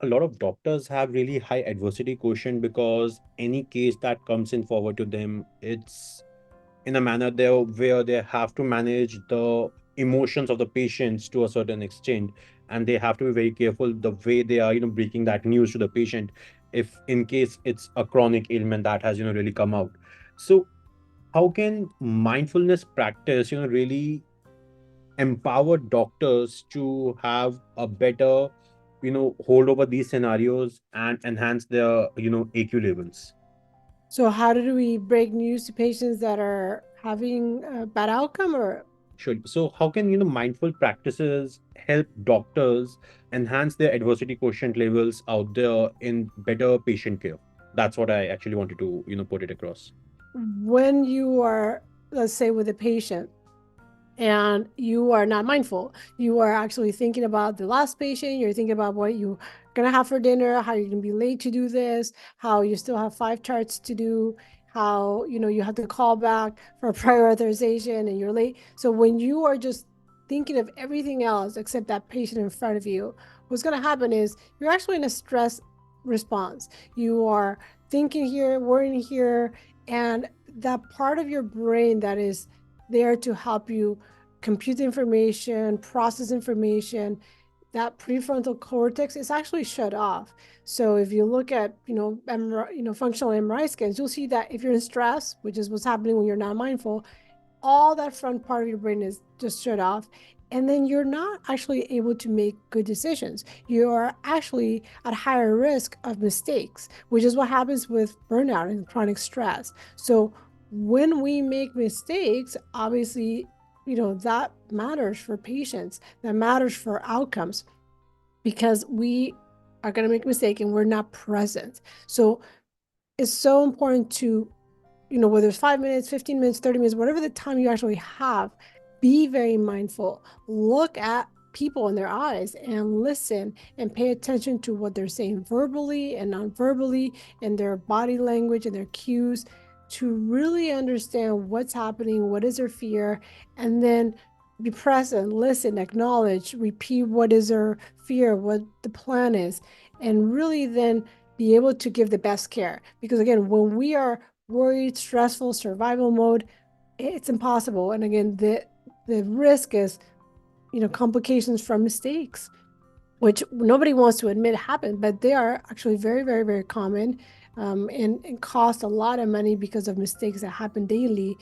a lot of doctors have really high adversity quotient because any case that comes in forward to them, it's in a manner there where they have to manage the emotions of the patients to a certain extent, and they have to be very careful the way they are breaking that news to the patient, if in case it's a chronic ailment that has really come out. So how can mindfulness practice really empower doctors to have a better hold over these scenarios and enhance their AQ levels? So how do we break news to patients that are having a bad outcome or Sure. So how can mindful practices help doctors enhance their adversity quotient levels out there in better patient care? That's what I actually wanted to put it across. when you are, let's say, with a patient and you are not mindful, you are actually thinking about the last patient, you're thinking about what you're going to have for dinner, how you're going to be late to do this, how you still have 5 charts to do, how you have to call back for prior authorization and you're late. So when you are just thinking of everything else except that patient in front of you, what's going to happen is you're actually in a stress response. You are thinking here, worrying here, and that part of your brain that is there to help you compute information, process information, that prefrontal cortex is actually shut off. So if you look at functional MRI scans, you'll see that if you're in stress, which is what's happening when you're not mindful, all that front part of your brain is just shut off. And then you're not actually able to make good decisions. You are actually at higher risk of mistakes, which is what happens with burnout and chronic stress. So when we make mistakes, obviously, that matters for patients, that matters for outcomes because we are going to make a mistake and we're not present. So it's so important to whether it's 5 minutes, 15 minutes, 30 minutes, whatever the time you actually have, be very mindful. Look at people in their eyes and listen and pay attention to what they're saying verbally and non-verbally and their body language and their cues to really understand what's happening, what is their fear, and then be present, listen, acknowledge, repeat what is their fear, what the plan is, and really then be able to give the best care. Because again, when we are worried, stressful, survival mode, it's impossible. And again, the risk is, complications from mistakes, which nobody wants to admit happen, but they are actually very, very, very common, and cost a lot of money because of mistakes that happen daily.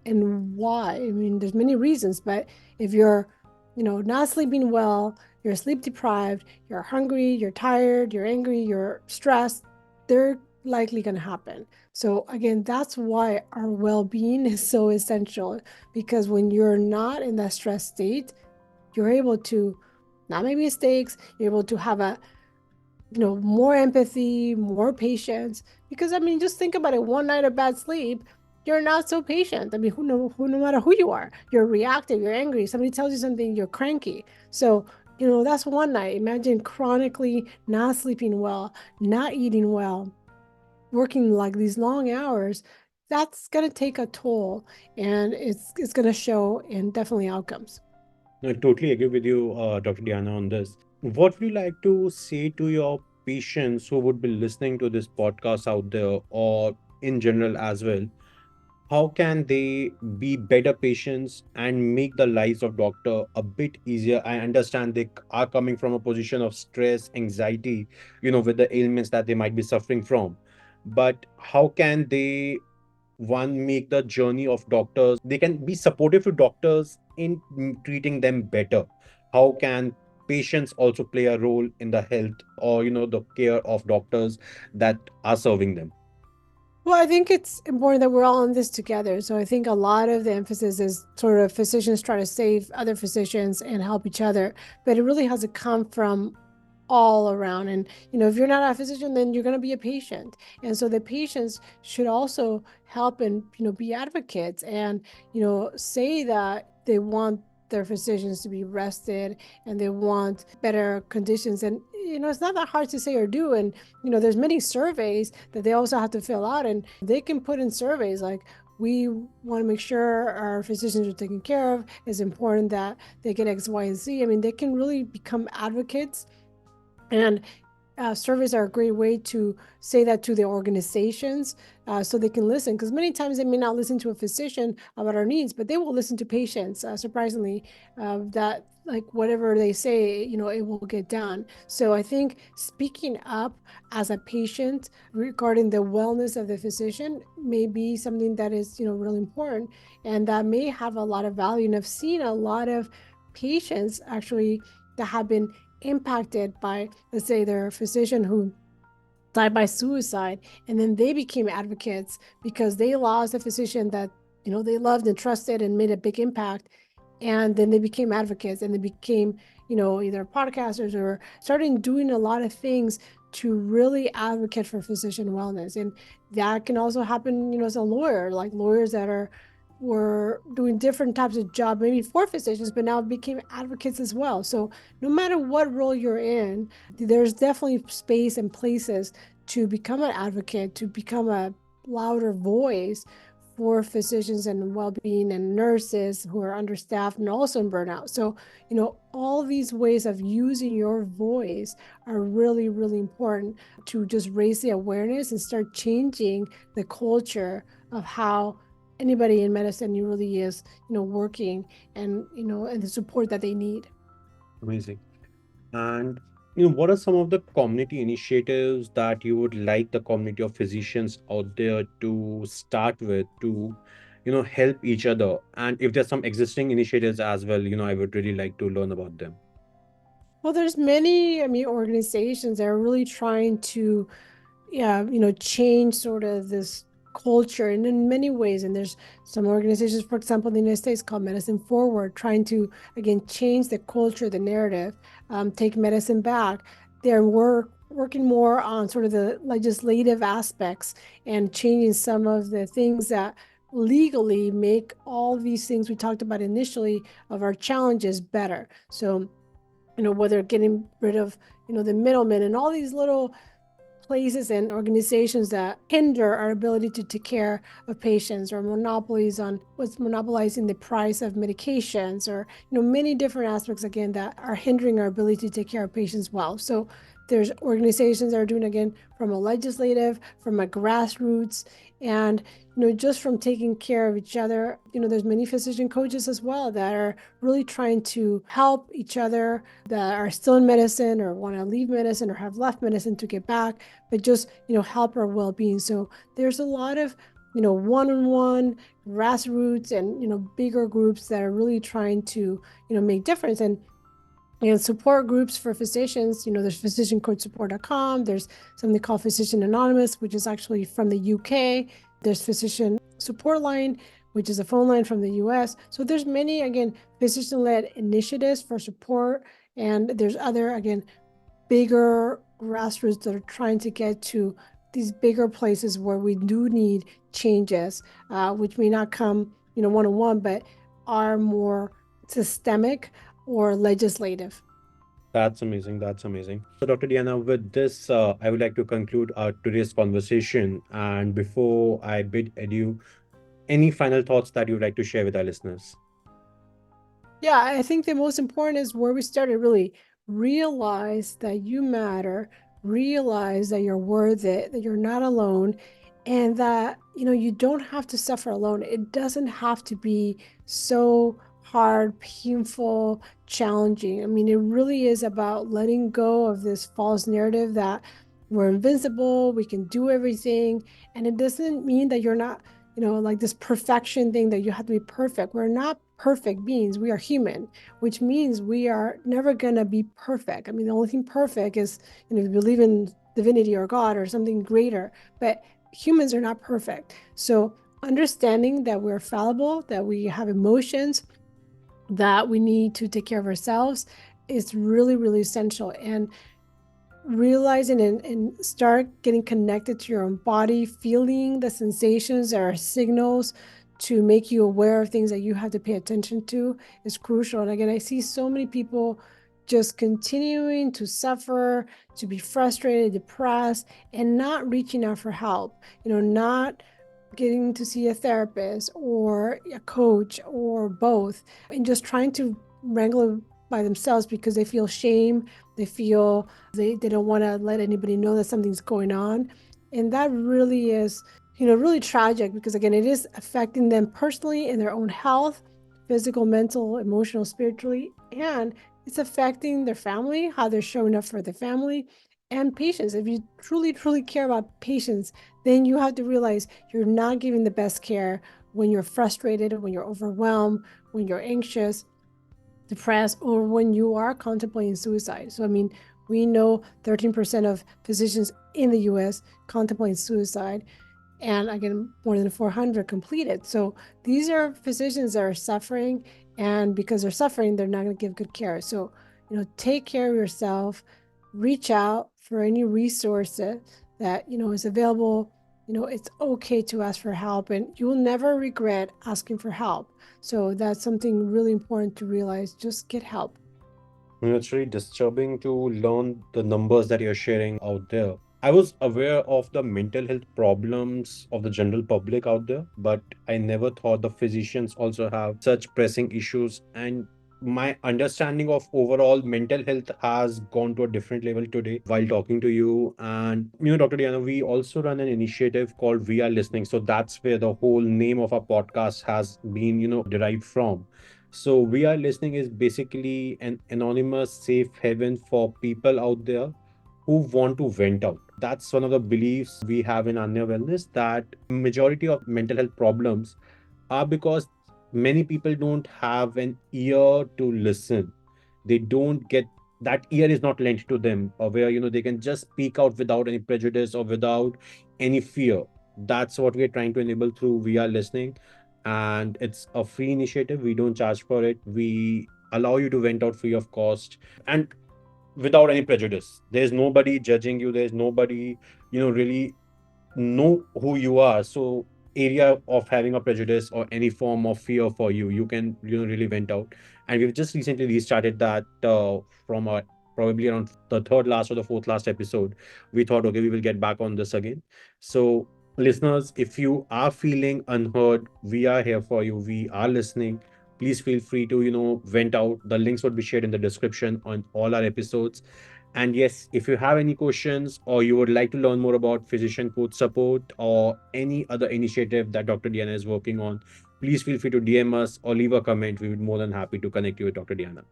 And why? I mean, there's many reasons, but if you're, not sleeping well, you're sleep deprived, you're hungry, you're tired, you're angry, you're stressed, they're likely going to happen. So again, that's why our well-being is so essential because when you're not in that stress state, you're able to not make mistakes, you're able to have a more empathy, more patience. Because I mean, just think about it. One night of bad sleep, you're not so patient. I mean, no matter who you are, you're reactive, you're angry. Somebody tells you something, you're cranky. So that's one night. Imagine chronically not sleeping well, not eating well, working like these long hours. That's gonna take a toll, and it's gonna show in definitely outcomes. No, I totally agree with you, Dr. Diana, on this. What would you like to say to your patients who would be listening to this podcast out there, or in general as well? How can they be better patients and make the lives of doctor a bit easier? I understand they are coming from a position of stress, anxiety, with the ailments that they might be suffering from. But how can they, one, make the journey of doctors, they can be supportive to doctors in treating them better? How can patients also play a role in the health or the care of doctors that are serving them? Well, I think it's important that we're all in this together. So I think a lot of the emphasis is sort of physicians try to save other physicians and help each other, but it really has to come from all around. And if you're not a physician, then you're going to be a patient. And so the patients should also help and be advocates and say that they want their physicians to be rested and they want better conditions. And it's not that hard to say or do. And there's many surveys that they also have to fill out, and they can put in surveys like, we want to make sure our physicians are taken care of. It's important that they get X, Y, and Z. I mean, they can really become advocates. And surveys are a great way to say that to the organizations so they can listen. Because many times they may not listen to a physician about our needs, but they will listen to patients, surprisingly, that like whatever they say, it will get done. So I think speaking up as a patient regarding the wellness of the physician may be something that is, really important and that may have a lot of value. And I've seen a lot of patients actually that have been impacted by, let's say, their physician who died by suicide, and then they became advocates because they lost a physician that they loved and trusted and made a big impact, and then they became advocates and they became either podcasters or started doing a lot of things to really advocate for physician wellness. And that can also happen as a lawyer, like lawyers that were doing different types of job maybe for physicians but now became advocates as well. So no matter what role you're in, there's definitely space and places to become an advocate, to become a louder voice for physicians and well-being and nurses who are understaffed and also in burnout. So, all these ways of using your voice are really, really important to just raise the awareness and start changing the culture of how anybody in medicine really is, working and, and the support that they need. Amazing. And what are some of the community initiatives that you would like the community of physicians out there to start with to, help each other? And if there's some existing initiatives as well, I would really like to learn about them. Well, there's many, organizations that are really trying to, yeah, change sort of this culture and in many ways. And there's some organizations, for example, in the United States called Medicine Forward, trying to, again, change the culture, the narrative, take medicine back. They're working more on sort of the legislative aspects and changing some of the things that legally make all these things we talked about initially of our challenges better. So, whether getting rid of, the middlemen and all these little places and organizations that hinder our ability to take care of patients, or monopolies on what's monopolizing the price of medications, or many different aspects again that are hindering our ability to take care of patients well. So there's organizations that are doing, again, from a legislative, from a grassroots, and just from taking care of each other. There's many physician coaches as well that are really trying to help each other that are still in medicine or want to leave medicine or have left medicine to get back, but just help our well-being. So there's a lot of one-on-one, grassroots, and bigger groups that are really trying to make difference. And support groups for physicians, there's physiciancoachsupport.com. There's something called Physician Anonymous, which is actually from the UK. There's Physician Support Line, which is a phone line from the US. So there's many, again, physician-led initiatives for support. And there's other, again, bigger grassroots that are trying to get to these bigger places where we do need changes, which may not come, one-on-one, but are more systemic or legislative. That's amazing. That's amazing. So, Dr. Diana, with this, I would like to conclude our today's conversation. And before I bid adieu, any final thoughts that you'd like to share with our listeners? Yeah, I think the most important is where we started, really realize that you matter, realize that you're worth it, that you're not alone, and that, you don't have to suffer alone. It doesn't have to be so hard, painful, challenging. I mean, it really is about letting go of this false narrative that we're invincible, we can do everything. And it doesn't mean that you're not, like this perfection thing that you have to be perfect. We're not perfect beings. We are human, which means we are never going to be perfect. I mean, the only thing perfect is, if you believe in divinity or God or something greater, but humans are not perfect. So understanding that we're fallible, that we have emotions, that we need to take care of ourselves is really, really essential. And realizing and start getting connected to your own body, feeling the sensations or signals to make you aware of things that you have to pay attention to is crucial. And again, I see so many people just continuing to suffer, to be frustrated, depressed, and not reaching out for help, not getting to see a therapist or a coach or both, and just trying to wrangle it by themselves because they feel shame, They feel they don't want to let anybody know that something's going on. And that really is, really tragic because, again, it is affecting them personally in their own health, physical, mental, emotional, spiritually, and it's affecting their family, how they're showing up for the family, and patients. If you truly, truly care about patients, then you have to realize you're not giving the best care when you're frustrated, when you're overwhelmed, when you're anxious, depressed, or when you are contemplating suicide. So, I mean, we know 13% of physicians in the US contemplating suicide, and again, more than 400 completed. So, these are physicians that are suffering, and because they're suffering, they're not going to give good care. So, take care of yourself, reach out for any resources that, is available. It's okay to ask for help, and you'll never regret asking for help. So that's something really important to realize. Just get help. It's really disturbing to learn the numbers that you're sharing out there. I was aware of the mental health problems of the general public out there, but I never thought the physicians also have such pressing issues. And my understanding of overall mental health has gone to a different level today while talking to you. And, Dr. Diana, we also run an initiative called We Are Listening. So that's where the whole name of our podcast has been, derived from. So, We Are Listening is basically an anonymous safe haven for people out there who want to vent out. That's one of the beliefs we have in Anya Wellness, that majority of mental health problems are because many people don't have an ear to listen. They don't get, that ear is not lent to them, or where they can just speak out without any prejudice or without any fear. That's what we're trying to enable through We Are Listening. And it's a free initiative. We don't charge for it. We allow you to vent out free of cost and without any prejudice. There's nobody judging you. There's nobody really know who you are. So area of having a prejudice or any form of fear for you, you can really vent out. And we've just recently restarted that from a probably around the third last or the fourth last episode. We thought, okay, we will get back on this again. So listeners, if you are feeling unheard, we are here for you. We are listening. Please feel free to vent out. The links would be shared in the description on all our episodes. And yes, if you have any questions or you would like to learn more about physician coach support or any other initiative that Dr. Diana is working on, please feel free to DM us or leave a comment. We would be more than happy to connect you with Dr. Diana.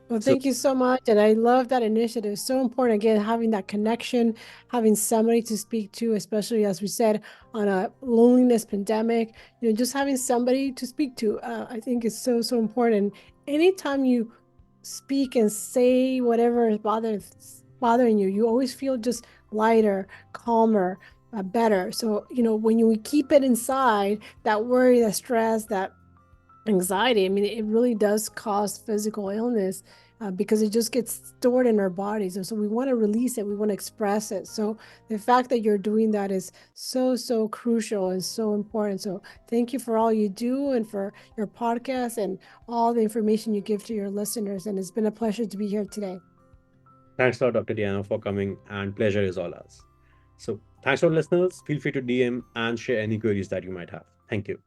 Well, So thank you so much. And I love that initiative. It's so important, again, having that connection, having somebody to speak to, especially as we said, on a loneliness pandemic, just having somebody to speak to, I think is so, so important. Anytime you speak and say whatever is bothering you, you always feel just lighter, calmer, better. So, when you keep it inside, that worry, that stress, that anxiety, I mean, it really does cause physical illness because it just gets stored in our bodies. And so we want to release it, we want to express it. So the fact that you're doing that is so, so crucial and so important. So thank you for all you do and for your podcast and all the information you give to your listeners. And it's been a pleasure to be here today. thanks a lot, Dr. Diana, for coming, and pleasure is all ours. So thanks for listeners. Feel free to DM and share any queries that you might have. Thank you.